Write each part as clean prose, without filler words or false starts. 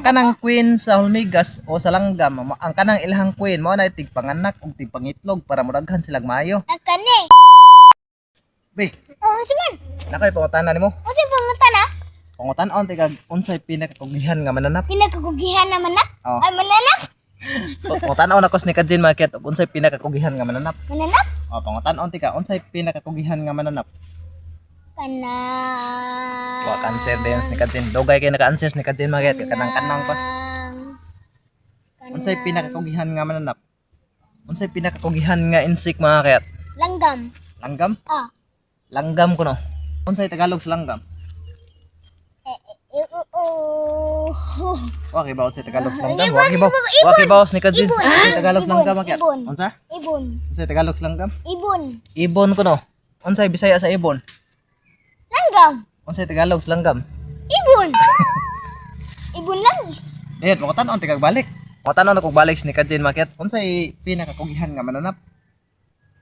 Kanang queen sa hulmigas o sa langgam, ang kanang ilahang queen mao na tigpanganak ug tigpangitlog para muraghan silang maayo. Kani. Be, Oh, siman. nakay pangutanan nimo. Kasi pangutan na. Pangutan-on tigag unsay pinakakugihan nga mananap. Pinakagugihan naman na. Oh. Ay, mananap. Pangutan-on ako ni Kajin Market ug unsay pinakakugihan nga mananap. Mananap. O pangutan-on tika unsay pinakakugihan nga mananap. Kana. Wa cancer din ni Kajin. Dugay kay naka-answers ni Kajin Market kanang-kanang pa. Unsay pinakakugihan nga mananap? Unsay pinakakugihan nga insect mga kayat? Langgam. Langgam? Ah. Langgam kuno. Unsay Tagalog sa langgam? Wa kay baos sa Tagalog sa langgam. Wa kay baos ni Kajin. Unsay Tagalog sa langgam kayat? Ibon. Unsa? Ibon. Unsay Tagalog sa langgam? Ibon. Ibon kuno. Unsay Bisaya sa ibon? Langgam. Unsay Tagalog sa langgam? Ibon. Ibon lang. Diyet, makatanon tigag balik. Makatanon ako balik ni Kajin Market. Unsay pinakakugihan nga mananap?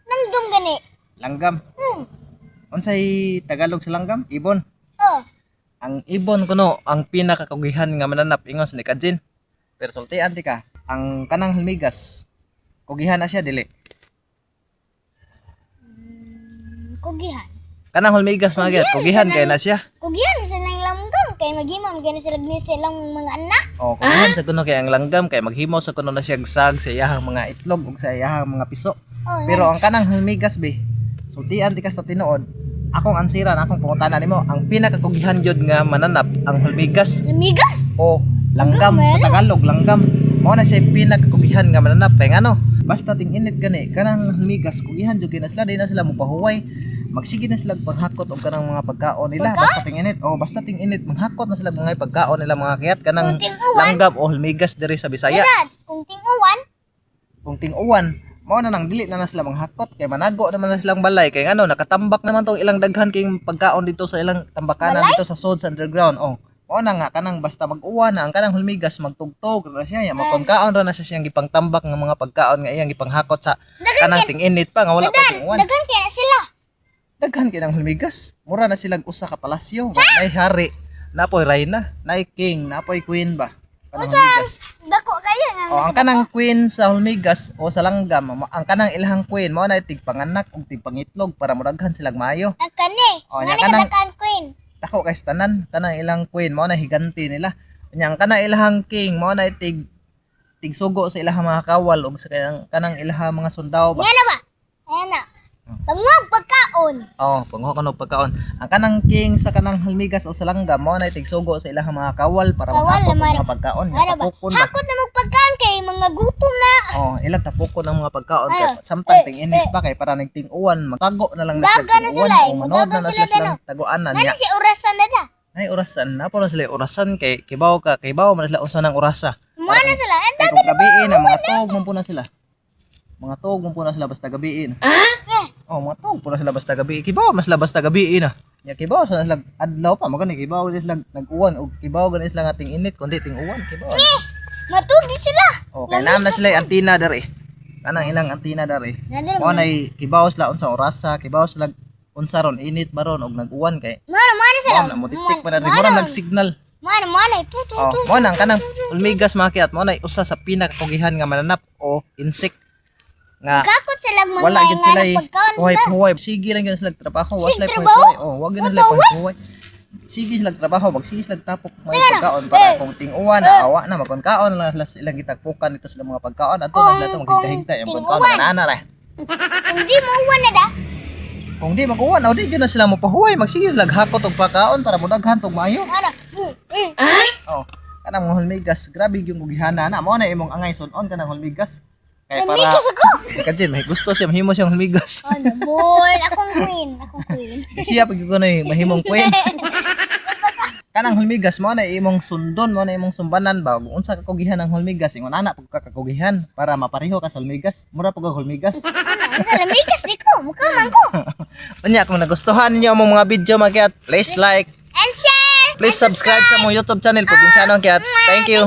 Langgam gani. Langgam. Unsay Tagalog sa langgam? Ibon. Oh. Ang ibon kuno ang pinakakugihan nga mananap ingon sa ni Kajin. Pero sultian ti ka, ang kanang hulmigas kugihan na siya dili. Kugihan. Kanang hulmigas mga gyud, kugihan kay na siya. Kugihan sa nang langgam kay maghimam gani sila ni silang mga anak. Oh, kugihan sa kuno kay ang langgam kay maghimaw sa kuno na siya sag sa iyahang mga itlog ug sa iyahang mga piso. Oh. Pero ang kanang hulmigas be, sultian ti ka sa tinuod. Akong ansiran, akong pangutanan nimo, ang pinakakugihan jud nga mananap ang hulmigas Lamigas. o langgam sa Tagalog, langgam. Mao na siya pinakakugihan nga mananap kay ngano? Basta ting init gani kanang hulmigas kugihan jud na sila, di na sila mopahuway. Magsige na sila paghakot og kanang mga pagkaon nila basta ting init. O basta ting init manghakot na sila mga pagkaon nila mga kayat kanang langgam o hulmigas diri sa Bisaya. Dad, kung ting-uwan, Kung ting-uwan, mao na nang dili na sila manghakot kay manago naman na silang balay kay ngano nakatambak naman tong ilang daghan king pagkaon dito sa ilang tambakanan dito sa sods underground. Oh, mao na nga kanang basta mag-uwan na ang kanang hulmigas magtugtog ra siya ya magpangkaon ra na siya siyang gipangtambak ng mga pagkaon nga iyang gipanghakot sa kanang ting-init pa nga wala pa ting-uwan. dagan kaya sila. Daghan kinang hulmigas. Mura na silang usa ka palasyo. Nay hari, napoy reyna, nay king, napoy queen ba. Kanang hulmigas. Dako kayo nga. O ang kanang queen sa hulmigas o sa langgam, ang kanang ilahang queen mao na tigpanganak ug tigpangitlog para muraghan silang maayo. Kani. O Ngani nya ka kanang dakan queen. dako kay tanan, kanang ilang queen mao na higanti nila. Nya ang kanang ilahang king mao na tigsugo sa ilahang mga kawal ug sa kanang ilahang mga sundao ba. Yan na ba? Ayan na. Pangwag pagkaon. Oh, pangho kuno pagkaon. Ang kanang king sa kanang hulmigas o sa langgam mao na tigsugo sa ilahang mga kawal para Kawal, maghakot og lamar. mga pagkaon. Nya Ano ba? tapukon ba. Hakot na magpagkaon kay mga gutom na. Oh, ilang tapukon ng mga pagkaon kay Ano? samtang ting init pa kay para nagting uwan, matago na lang na Daga sila na ting uwan sila, o manood na daga sila sila silang taguan na Nani niya. si orasan na na. Ay orasan na po na sila orasan kay kibaw man sila unsa nang orasa. Mana sila? Ang Kay kung gabiin na mga tuog man po na sila. Mga tuog man po na sila basta gabiin. Oh, mga tuog po na sila basta gabi. Kibaw man sila basta gabiin na. Ya kibaw sa sila adlaw pa magani kibaw sila nag-uwan og kibaw gani sila nga ting init kundi ting uwan kibaw. matugi sila. Oh, kay naam na sila antina dere. Kanang ilang antina dere. Mo nay kibaw sila unsa orasa, kibaw sila unsa ron init baron og nag-uwan kay. Mana sila? Mo na mo titik pa na rin. Mura nag-signal. Mana ito. Oh, mo nang kanang hulmigas makiat mo nay usa sa pinakakugihan nga mananap o insect nga Kakot sila mga wala gyud sila pagkaon. huway sige lang gyud sila trabaho was Sige, life trabaho? huway oh wag gyud sila huway sige sila trabaho wag sige sila tapok may pagkaon para kung ting-uwan na awa na magkaon lang sila gitagpukan dito sila mga pagkaon ato na sila to maghigda-higda yung pagkaon na nana ra Hindi mo uwan na da. kung di mag-uwan o di gyud na sila mopahuway magsige sila hakot og pagkaon para mudaghan tog maayo Mana? oh kanang mga hulmigas grabe yung kugihan na mo na imong angay sunon kanang hulmigas kay para Hulmigas ako. Kajin may gusto siya mahimo siyang hulmigas Ano boy? Akong queen. siya pag ko na mahimong queen kanang hulmigas mo na imong sundon mo na imong sumbanan ba kung unsa ka kugihan ng hulmigas ingon ana pag ka kakugihan para mapareho ka sa hulmigas mura pag hulmigas Lamigas di ko. Mukaman ko. unya kung nagustuhan niyo among mga video mga kayat please like And share. please subscribe sa among YouTube channel Probinsyano Kayat thank you